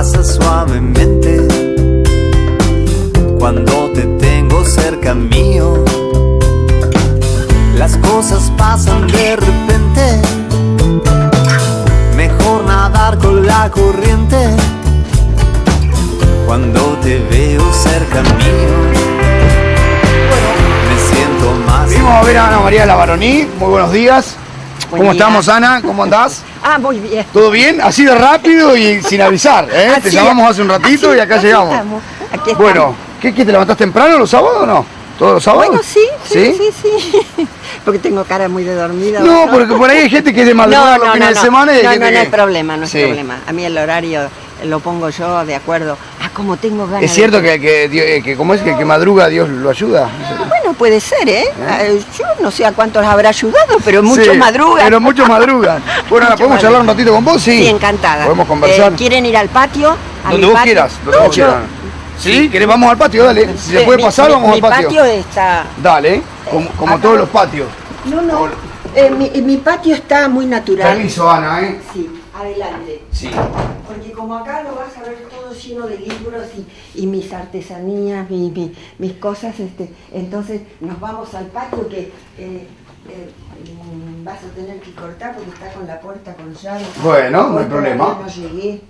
pasa suavemente cuando te tengo cerca mío. Las cosas pasan de repente, mejor nadar con la corriente cuando te veo cerca mío. Me siento más. Vimos a ver a Ana María Lavaroní. Muy buenos días. ¿Cómo estamos, Ana? ¿Cómo andás? Muy bien. ¿Todo bien? Así de rápido y sin avisar, ¿eh? Te llamamos hace un ratito y acá llegamos. Aquí estamos. Bueno, ¿qué te levantás temprano los sábados o no? ¿Todos los sábados? Bueno, sí. Porque tengo cara muy de dormida. No, porque por ahí hay gente que es de madrugada los fines de semana y no es problema, no es problema. A mí el horario lo pongo yo de acuerdo a cómo tengo ganas. ¿Es cierto que como es que el que madruga Dios lo ayuda? Bueno, puede ser, ¿eh? Yo no sé a cuántos habrá ayudado, pero muchos madrugan. Pero muchos madrugan. Bueno, Ana, ¿podemos charlar un ratito con vos? Sí, encantada. ¿Podemos conversar? ¿Quieren ir al patio? Donde vos quieras, donde vos quieras. ¿Sí? ¿Querés? Vamos al patio, dale. Si se puede pasar, vamos al patio. Mi patio está... Dale, como todos los patios. No. Mi patio está muy natural. Permiso, Ana, ¿eh? Sí, adelante. Sí. Porque como acá lo vas a ver todo lleno de libros y mis artesanías, mis cosas, entonces nos vamos al patio que vas a tener que cortar porque está con la puerta con llave. Bueno, no hay problema. No llegué.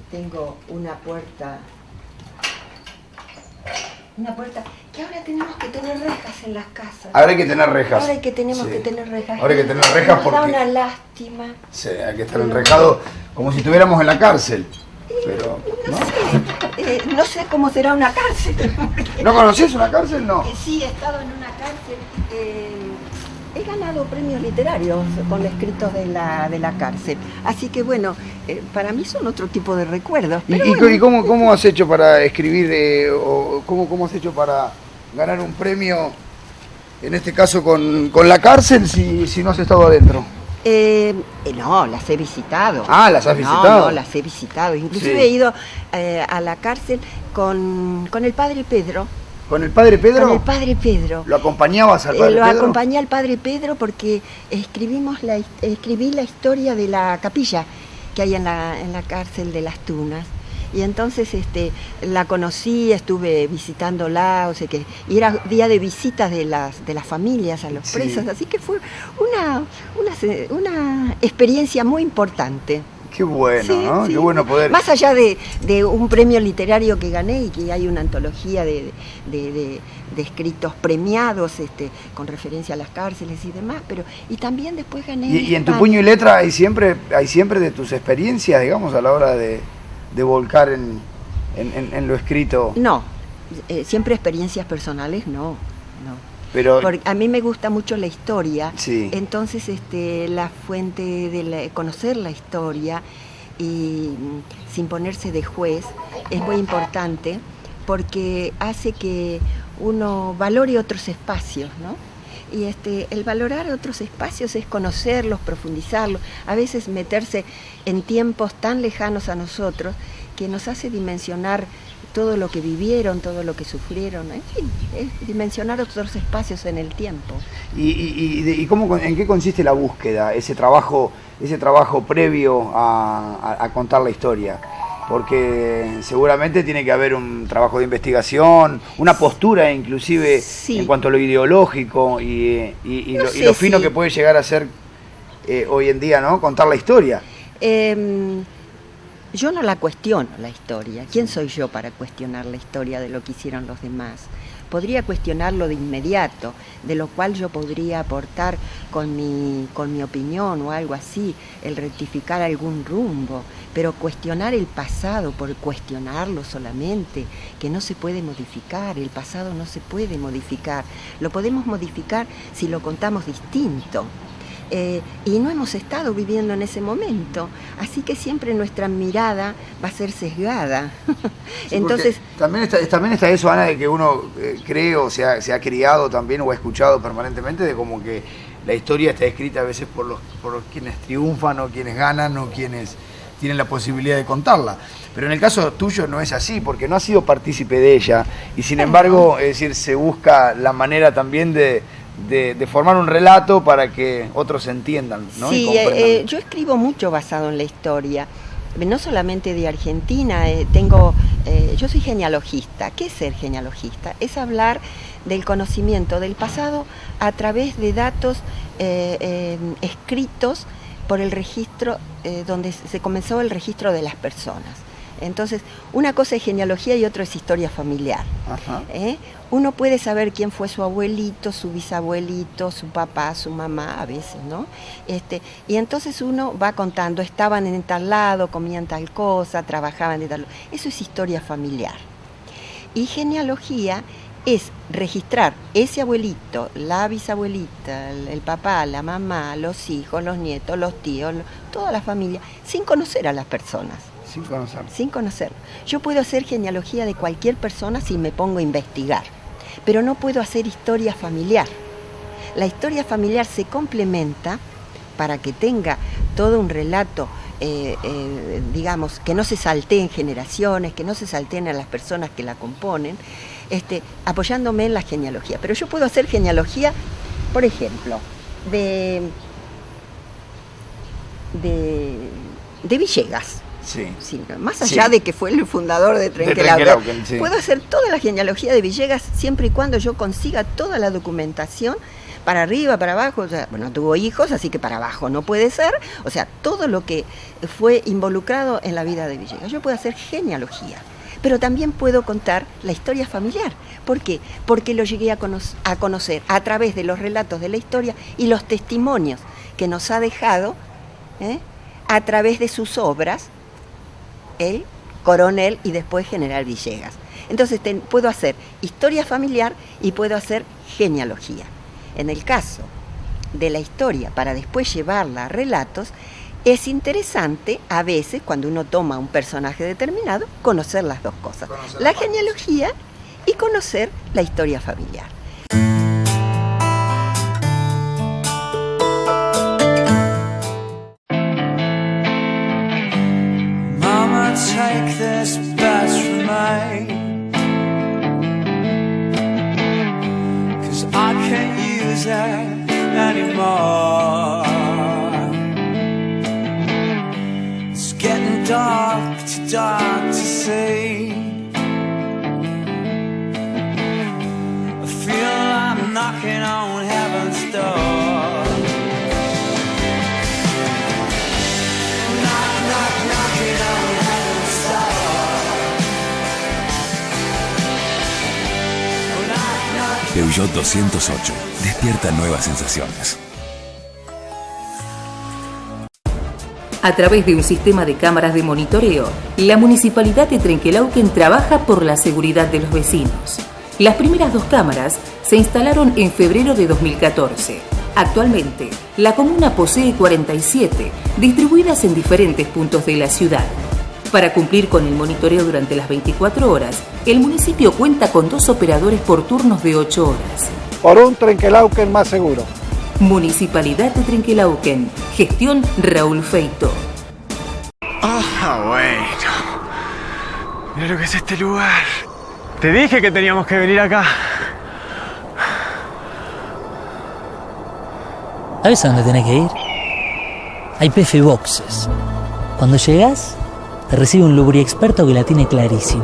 Tengo una puerta que ahora tenemos que tener rejas en las casas. Ahora hay que tener rejas. Ahora tenemos que tener rejas. Ahora hay que tener rejas porque... da una lástima. Sí, hay que estar enrejado como si estuviéramos en la cárcel. Pero, no sé cómo será una cárcel. ¿No conocés una cárcel? No. Sí, he estado en una cárcel. He ganado premios literarios con escritos de la cárcel. Así que bueno, para mí son otro tipo de recuerdos. ¿Y cómo has hecho para escribir o cómo has hecho para ganar un premio, en este caso con la cárcel, si no has estado adentro? No, las he visitado. Ah, ¿las has visitado? No, las he visitado. Inclusive Sí. he ido a la cárcel con el padre Pedro. ¿Con el padre Pedro? Con el padre Pedro. ¿Lo acompañabas al padre Lo Pedro? acompañé al padre Pedro porque escribí la historia de la capilla que hay en la cárcel de Las Tunas. Y entonces la conocí, estuve visitándola, o sea que, y era día de visitas de las familias a los presos, así que fue una experiencia muy importante. Qué bueno, Sí, ¿no? sí. Qué bueno poder... Más allá de un premio literario que gané y que hay una antología de escritos premiados con referencia a las cárceles y demás, y también después gané... ¿Y en tu puño y letra hay siempre de tus experiencias, digamos, a la hora de volcar en lo escrito? No, siempre experiencias personales, no. Pero... Porque a mí me gusta mucho la historia, Sí. entonces la fuente de conocer la historia y sin ponerse de juez es muy importante porque hace que uno valore otros espacios, ¿no? Y el valorar otros espacios es conocerlos, profundizarlos, a veces meterse en tiempos tan lejanos a nosotros que nos hace dimensionar todo lo que vivieron, todo lo que sufrieron, en fin, es dimensionar otros espacios en el tiempo. ¿Y en qué consiste la búsqueda, ese trabajo previo a contar la historia? Porque seguramente tiene que haber un trabajo de investigación, una postura inclusive Sí. en cuanto a lo ideológico y lo fino que puede llegar a ser hoy en día, ¿no? Contar la historia. Yo no la cuestiono, la historia. ¿Quién soy yo para cuestionar la historia de lo que hicieron los demás? Podría cuestionarlo de inmediato, de lo cual yo podría aportar con mi opinión o algo así, el rectificar algún rumbo, pero cuestionar el pasado por cuestionarlo solamente, que no se puede modificar, el pasado no se puede modificar, lo podemos modificar si lo contamos distinto. Y no hemos estado viviendo en ese momento, así que siempre nuestra mirada va a ser sesgada. Sí, entonces también está eso, Ana, de que uno cree o se ha criado también o ha escuchado permanentemente de como que la historia está escrita a veces por quienes triunfan o quienes ganan o quienes tienen la posibilidad de contarla. Pero en el caso tuyo no es así, porque no has sido partícipe de ella y sin embargo, es decir, se busca la manera también de formar un relato para que otros entiendan, ¿no? Sí, y comprendan. yo escribo mucho basado en la historia. no solamente de Argentina, yo soy genealogista. ¿Qué es ser genealogista? Es hablar del conocimiento del pasado a través de datos escritos por el registro, donde se comenzó el registro de las personas. Entonces, una cosa es genealogía y otra es historia familiar. Ajá. Uno puede saber quién fue su abuelito, su bisabuelito, su papá, su mamá, a veces, ¿no? Y entonces uno va contando, estaban en tal lado, comían tal cosa, trabajaban de tal lado. Eso es historia familiar. Y genealogía es registrar ese abuelito, la bisabuelita, el papá, la mamá, los hijos, los nietos, los tíos, toda la familia, sin conocer a las personas. Sin conocerlo. Yo puedo hacer genealogía de cualquier persona si me pongo a investigar, pero no puedo hacer historia familiar. La historia familiar se complementa para que tenga todo un relato, digamos, que no se salteen generaciones, que no se salteen a las personas que la componen, apoyándome en la genealogía. Pero yo puedo hacer genealogía, por ejemplo, de Villegas. Sí. Sí, más allá de que fue el fundador de Trenquelauquen, sí. Puedo hacer toda la genealogía de Villegas siempre y cuando yo consiga toda la documentación para arriba, para abajo. O sea, bueno, tuvo hijos, así que para abajo no puede ser. O sea, todo lo que fue involucrado en la vida de Villegas. Yo puedo hacer genealogía, pero también puedo contar la historia familiar. ¿Por qué? Porque lo llegué a conocer a través de los relatos de la historia y los testimonios que nos ha dejado a través de sus obras, el coronel y después general Villegas. Entonces puedo hacer historia familiar y puedo hacer genealogía. En el caso de la historia, para después llevarla a relatos, es interesante a veces, cuando uno toma un personaje determinado, conocer las dos cosas. La genealogía y conocer la historia familiar. Take this badge from me, 'cause I can't use it anymore. It's getting dark to see. I feel I'm knocking on heaven's door. Knocking on heaven's Peugeot 208. Despierta nuevas sensaciones. A través de un sistema de cámaras de monitoreo, la Municipalidad de Trenquelauquen trabaja por la seguridad de los vecinos. Las primeras 2 cámaras se instalaron en febrero de 2014. Actualmente, la comuna posee 47, distribuidas en diferentes puntos de la ciudad. Para cumplir con el monitoreo durante las 24 horas, el municipio cuenta con 2 operadores por turnos de 8 horas. Por un Trenquelauquen más seguro. Municipalidad de Trenquelauquen. Gestión Raúl Feito. Bueno. Mira lo que es este lugar. Te dije que teníamos que venir acá. ¿Sabes a dónde tenés que ir? Hay PF Boxes. Cuando llegas, te recibe un lubriexperto que la tiene clarísima.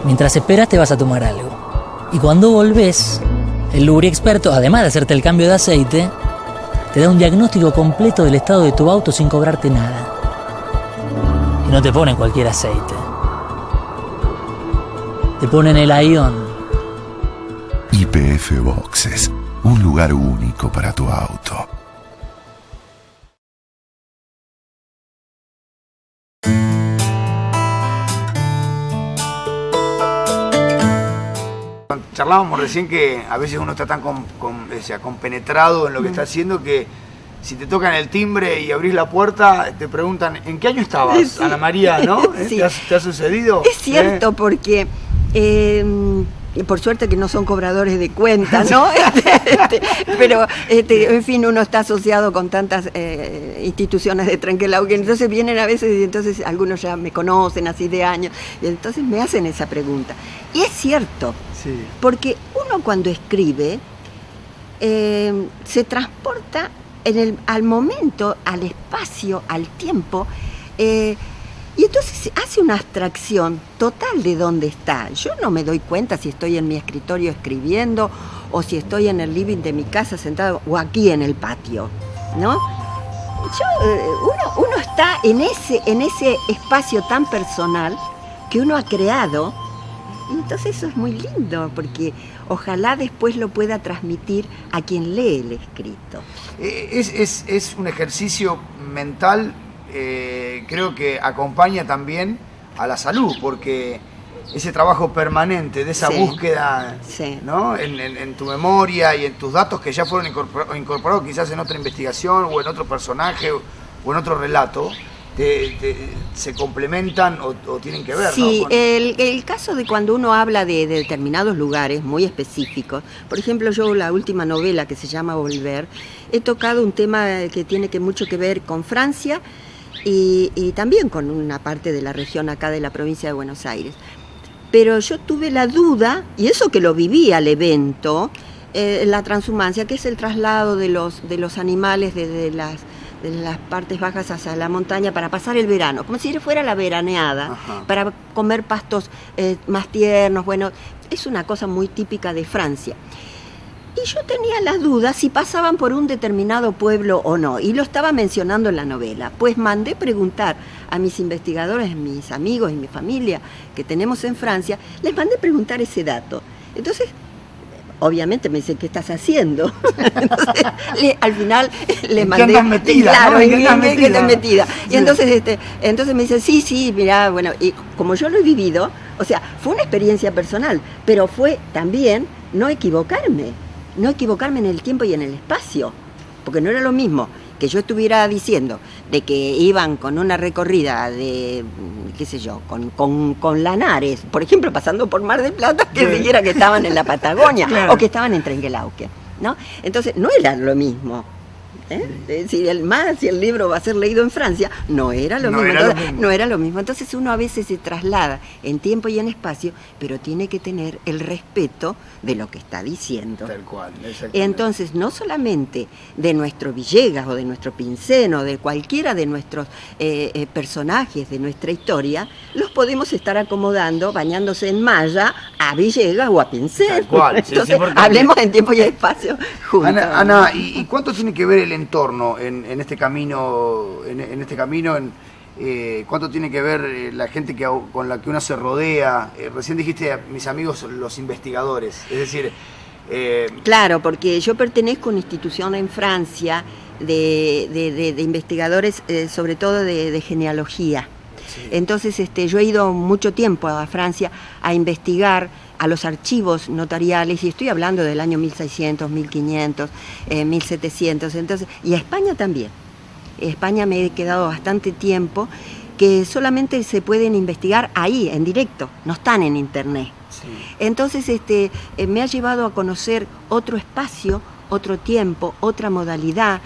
Mientras esperas te vas a tomar algo. Y cuando volvés, el lubriexperto, además de hacerte el cambio de aceite, te da un diagnóstico completo del estado de tu auto sin cobrarte nada. Y no te ponen cualquier aceite. Te ponen el Ion. YPF Boxes. Un lugar único para tu auto. Charlábamos recién que a veces uno está tan compenetrado en lo que está haciendo que si te tocan el timbre y abrís la puerta, te preguntan, ¿en qué año estabas, sí. Ana María, no? Sí. ¿Te ha sucedido? Es cierto, porque por suerte que no son cobradores de cuentas, ¿no? Pero, en fin, uno está asociado con tantas instituciones de Trenquelauquen, entonces vienen a veces y entonces algunos ya me conocen así de años, y entonces me hacen esa pregunta. Y es cierto, sí. Porque uno cuando escribe se transporta al momento, al espacio, al tiempo, Y entonces hace una abstracción total de dónde está. Yo no me doy cuenta si estoy en mi escritorio escribiendo o si estoy en el living de mi casa sentado o aquí en el patio, ¿no? Uno está en ese espacio tan personal que uno ha creado. Y entonces eso es muy lindo, porque ojalá después lo pueda transmitir a quien lee el escrito. Es un ejercicio mental, creo que acompaña también a la salud, porque ese trabajo permanente de esa búsqueda, ¿no? en tu memoria y en tus datos que ya fueron incorporados quizás en otra investigación o en otro personaje o en otro relato, se complementan o tienen que ver, sí, ¿no? El caso de cuando uno habla de determinados lugares muy específicos, por ejemplo, yo la última novela que se llama Volver, he tocado un tema que tiene mucho que ver con Francia y también con una parte de la región acá de la provincia de Buenos Aires. Pero yo tuve la duda, y eso que lo viví al evento, la transhumancia, que es el traslado de los animales desde las partes bajas hacia la montaña para pasar el verano, como si fuera la veraneada, para comer pastos más tiernos. Bueno, es una cosa muy típica de Francia. Y yo tenía las dudas si pasaban por un determinado pueblo o no, y lo estaba mencionando en la novela. Pues mandé preguntar a mis investigadores, mis amigos y mi familia que tenemos en Francia, les mandé preguntar ese dato. Entonces, obviamente me dicen, ¿qué estás haciendo? Entonces, al final le mandé... ¿Qué andas metida? Claro, ¿no? ¿en qué estás metida? Sí. Y entonces me dicen, sí, mira, bueno, y como yo lo he vivido, o sea, fue una experiencia personal, pero fue también no equivocarme en el tiempo y en el espacio, porque no era lo mismo que yo estuviera diciendo de que iban con una recorrida de, qué sé yo, con Lanares, por ejemplo, pasando por Mar del Plata, que dijera que estaban en la Patagonia, claro, o que estaban en Trenquelauquen, ¿no? Entonces, no era lo mismo. Si el libro va a ser leído en Francia, no era lo mismo. Entonces uno a veces se traslada en tiempo y en espacio, pero tiene que tener el respeto de lo que está diciendo. Tal cual, exactamente. Entonces, no solamente de nuestro Villegas o de nuestro Pincén o de cualquiera de nuestros personajes de nuestra historia, los podemos estar acomodando, bañándose en malla, a Villegas o a Pincén. Tal cual. Entonces, hablemos en tiempo y espacio juntos. Ana, ¿y cuánto tiene que ver el entorno en este camino? ¿Cuánto tiene que ver la gente con la que uno se rodea? Recién dijiste a mis amigos los investigadores, es decir... Claro, porque yo pertenezco a una institución en Francia de investigadores, sobre todo de genealogía. Sí. Entonces yo he ido mucho tiempo a Francia a investigar a los archivos notariales, y estoy hablando del año 1600, 1500, 1700, entonces, y a España también. En España me he quedado bastante tiempo, que solamente se pueden investigar ahí, en directo, no están en internet. Sí. Entonces me ha llevado a conocer otro espacio, otro tiempo, otra modalidad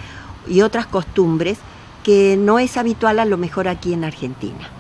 y otras costumbres que no es habitual a lo mejor aquí en Argentina.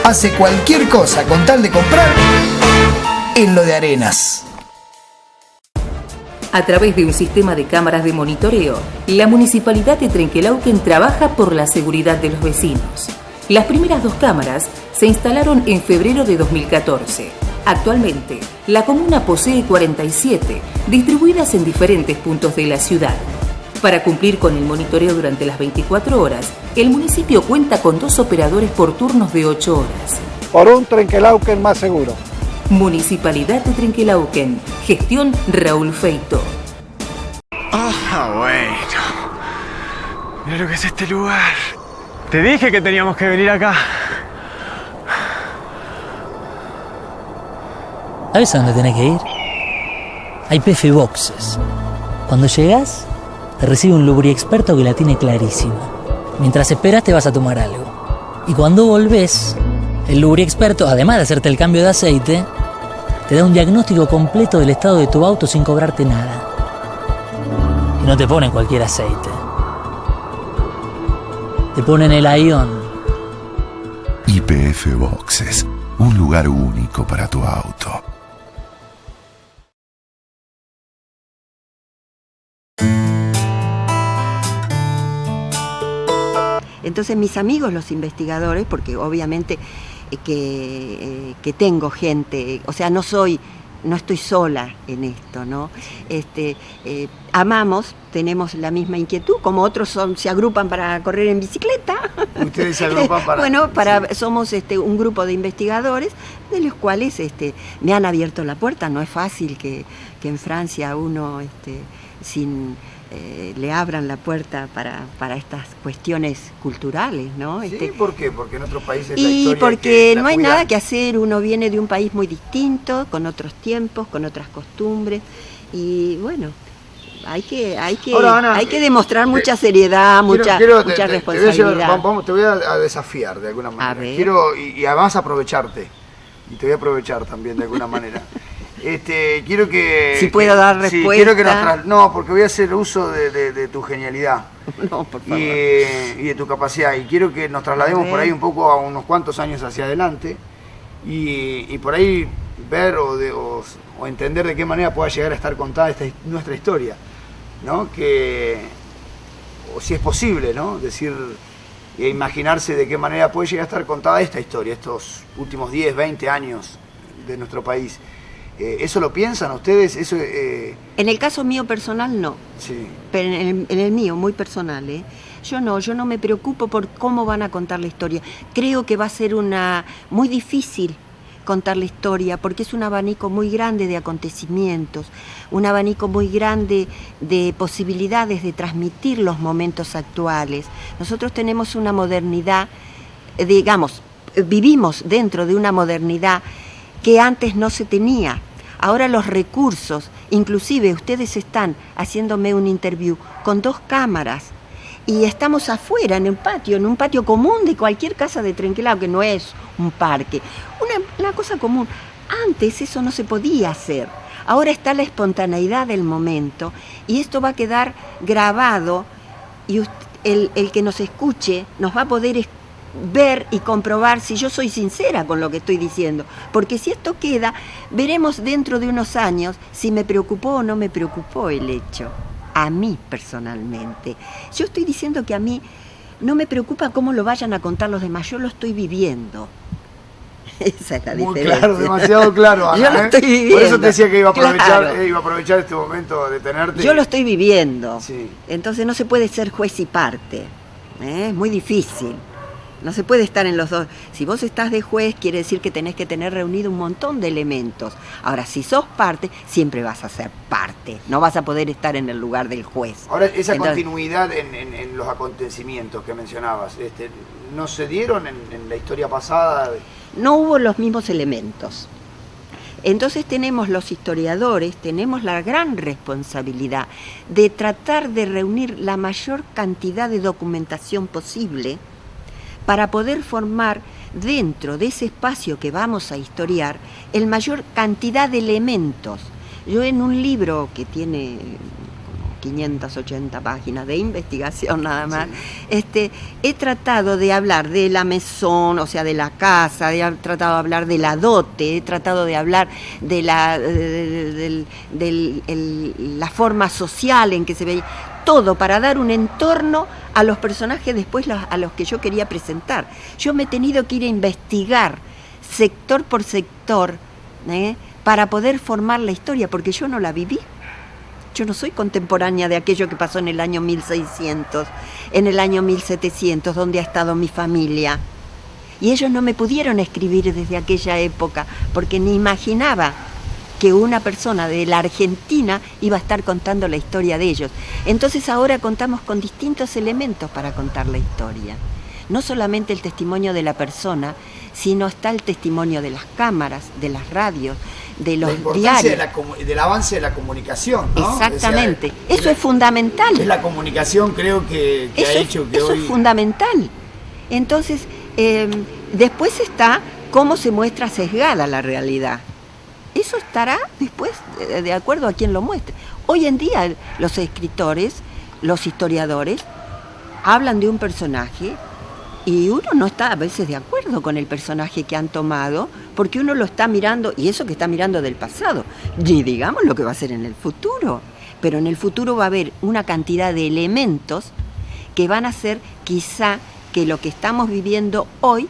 Hace cualquier cosa con tal de comprar en lo de Arenas. A través de un sistema de cámaras de monitoreo, la Municipalidad de Trenquelauquen trabaja por la seguridad de los vecinos. Las primeras 2 cámaras se instalaron en febrero de 2014. Actualmente, la comuna posee 47, distribuidas en diferentes puntos de la ciudad. Para cumplir con el monitoreo durante las 24 horas, el municipio cuenta con 2 operadores por turnos de 8 horas. Por un Trenquelauquen más seguro. Municipalidad de Trenquelauquen. Gestión Raúl Feito. Bueno. Mira lo que es este lugar. Te dije que teníamos que venir acá. ¿Sabes a dónde tenés que ir? Hay PF Boxes. Cuando llegas, te recibe un lubriexperto que la tiene clarísima. Mientras esperas te vas a tomar algo. Y cuando volvés, el lubriexperto, además de hacerte el cambio de aceite, te da un diagnóstico completo del estado de tu auto sin cobrarte nada. Y no te ponen cualquier aceite. Te ponen el Ion. YPF Boxes, un lugar único para tu auto. Entonces mis amigos, los investigadores, porque obviamente que tengo gente, o sea, no estoy sola en esto, ¿no? Amamos, tenemos la misma inquietud, como otros se agrupan para correr en bicicleta. Ustedes se agrupan para... Bueno, somos un grupo de investigadores de los cuales me han abierto la puerta. No es fácil que en Francia uno le abran la puerta para estas cuestiones culturales, ¿no? Sí, ¿por qué? Porque en otros países la y historia porque no hay cuidan. nada que hacer, uno viene de un país muy distinto, con otros tiempos, con otras costumbres, y bueno, hay que demostrar mucha seriedad, mucha responsabilidad. Te voy a desafiar de alguna manera. Quiero y además aprovecharte, y te voy a aprovechar también de alguna manera. Quiero que... Si puedo dar respuesta. Quiero que no, porque voy a hacer uso de tu genialidad. No, por favor. Y de tu capacidad. Y quiero que nos traslademos por ahí un poco a unos cuantos años hacia adelante. Y por ahí ver o entender de qué manera pueda llegar a estar contada nuestra historia, ¿no? O si es posible, ¿no? Decir, imaginarse de qué manera puede llegar a estar contada esta historia, estos últimos 10, 20 años de nuestro país. ¿Eso lo piensan ustedes? En el caso mío personal no, sí. Pero en el mío, muy personal, yo no me preocupo por cómo van a contar la historia. Creo que va a ser muy difícil contar la historia porque es un abanico muy grande de acontecimientos, un abanico muy grande de posibilidades de transmitir los momentos actuales. Nosotros tenemos una modernidad, digamos, vivimos dentro de una modernidad que antes no se tenía. Ahora los recursos, inclusive ustedes están haciéndome un interview con 2 cámaras y estamos afuera en un patio común de cualquier casa de Trenquelao, que no es un parque, una cosa común. Antes eso no se podía hacer. Ahora está la espontaneidad del momento y esto va a quedar grabado y el que nos escuche nos va a poder ver y comprobar si yo soy sincera con lo que estoy diciendo, porque si esto queda, veremos dentro de unos años si me preocupó o no me preocupó el hecho, a mí personalmente. Yo estoy diciendo que a mí no me preocupa cómo lo vayan a contar los demás, yo lo estoy viviendo. Esa es la muy diferencia. Claro, demasiado claro, Ana, yo lo estoy viviendo. Por eso te decía que iba Claro. iba a aprovechar este momento de tenerte. Yo lo estoy viviendo, sí. Entonces no se puede ser juez y parte, es muy difícil. No se puede estar en los dos. Si vos estás de juez, quiere decir que tenés que tener reunido un montón de elementos. Ahora, si sos parte, siempre vas a ser parte. No vas a poder estar en el lugar del juez. Ahora, esa continuidad en los acontecimientos que mencionabas, ¿no se dieron en la historia pasada? No hubo los mismos elementos. Entonces tenemos los historiadores, tenemos la gran responsabilidad de tratar de reunir la mayor cantidad de documentación posible para poder formar dentro de ese espacio que vamos a historiar el mayor cantidad de elementos. Yo en un libro que tiene 580 páginas de investigación nada más, sí. He tratado de hablar de la maison, o sea, de la casa, he tratado de hablar de la dote, he tratado de hablar de la forma social en que se veía, todo para dar un entorno a los personajes después a los que yo quería presentar. Yo me he tenido que ir a investigar sector por sector para poder formar la historia, porque yo no la viví. Yo no soy contemporánea de aquello que pasó en el año 1600, en el año 1700, donde ha estado mi familia. Y ellos no me pudieron escribir desde aquella época, porque ni imaginaba que una persona de la Argentina iba a estar contando la historia de ellos. Entonces ahora contamos con distintos elementos para contar la historia. No solamente el testimonio de la persona, sino está el testimonio de las cámaras, de las radios, de los la importancia diarios. del avance de la comunicación, ¿no? Exactamente. O sea, eso es fundamental. Es la comunicación, creo que ha hecho que eso hoy... es fundamental. Entonces, después está cómo se muestra sesgada la realidad. Eso estará después de acuerdo a quien lo muestre. Hoy en día los escritores, los historiadores, hablan de un personaje y uno no está a veces de acuerdo con el personaje que han tomado, porque uno lo está mirando, y eso que está mirando del pasado, y digamos lo que va a ser en el futuro. Pero en el futuro va a haber una cantidad de elementos que van a hacer quizá que lo que estamos viviendo hoy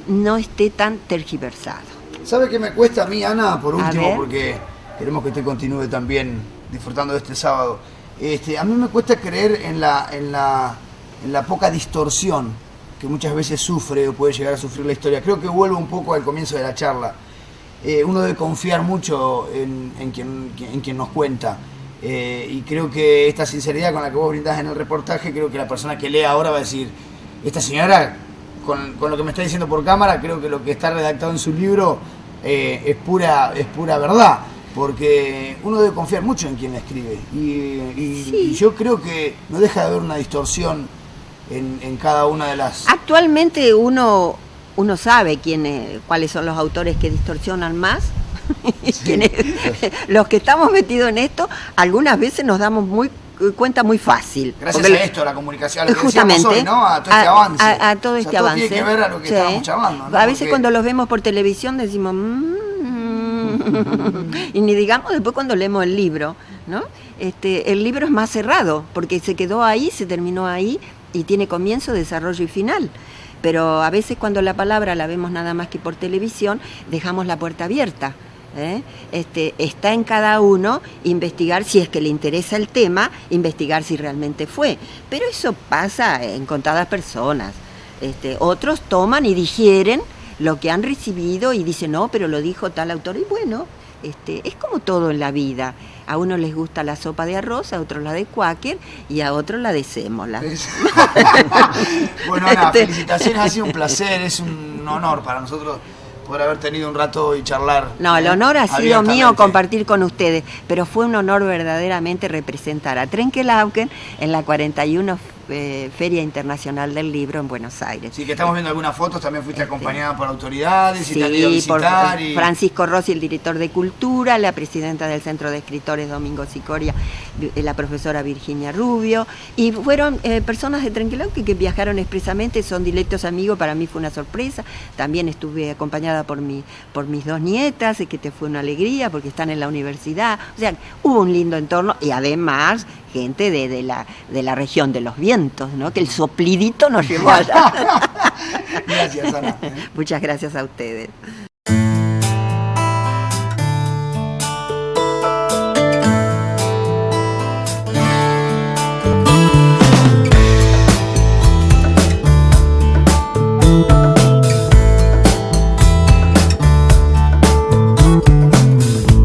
no esté tan tergiversado. ¿Sabe qué me cuesta a mí, Ana? Por último, A porque queremos que usted continúe también disfrutando de este sábado. A mí me cuesta creer en la poca distorsión que muchas veces sufre o puede llegar a sufrir la historia. Creo que vuelvo un poco al comienzo de la charla. Uno debe confiar mucho en quien nos cuenta. Y creo que esta sinceridad con la que vos brindás en el reportaje, creo que la persona que lea ahora va a decir, esta señora, con lo que me está diciendo por cámara, creo que lo que está redactado en su libro es pura verdad. Porque uno debe confiar mucho en quien la escribe. Y yo creo que no deja de haber una distorsión en cada una de las... Actualmente uno sabe cuáles son los autores que distorsionan más. Sí. Los que estamos metidos en esto, algunas veces nos damos cuenta muy fácil. Gracias a esto, a la comunicación, a lo que justamente, decíamos hoy, ¿no? A todo este avance. A todo este avance. Todo tiene que ver a lo que estábamos charlando, ¿no? A veces Porque... cuando los vemos por televisión decimos... y ni digamos después cuando leemos el libro, ¿no? El libro es más cerrado, porque se quedó ahí, se terminó ahí, y tiene comienzo, desarrollo y final. Pero a veces cuando la palabra la vemos nada más que por televisión, dejamos la puerta abierta. Está en cada uno investigar, si es que le interesa el tema, investigar si realmente fue. Pero eso pasa en contadas personas. Otros toman y digieren lo que han recibido y dicen, no, pero lo dijo tal autor. Y bueno, es como todo en la vida. A uno les gusta la sopa de arroz, a otros la de Quaker y a otros la de sémola. Bueno, Ana, felicitaciones, ha sido un placer, es un honor para nosotros poder haber tenido un rato y charlar. No, el honor ha sido abiertamente. mío compartir con ustedes, pero fue un honor verdaderamente representar a Trenkelauken en la 41 Feria Internacional del Libro en Buenos Aires. Sí, que estamos viendo algunas fotos, también fuiste acompañada por autoridades y te han ido a visitar. Por Francisco Rossi, el director de Cultura, la presidenta del Centro de Escritores Domingo Sicoria, la profesora Virginia Rubio, y fueron personas de Trenkelauken que viajaron expresamente, son directos amigos, para mí fue una sorpresa. También estuve acompañada por mis dos nietas, que fue una alegría porque están en la universidad. O sea, hubo un lindo entorno y además gente de la región de los vientos, ¿no? Que el soplidito nos llevó allá. Gracias, Ana. Muchas gracias a ustedes.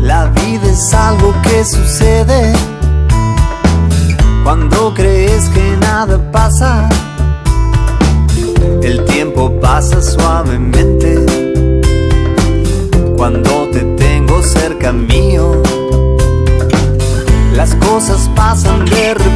La vida es algo que sucede cuando crees que nada pasa. El tiempo pasa suavemente cuando te tengo cerca mío. Las cosas pasan de repente.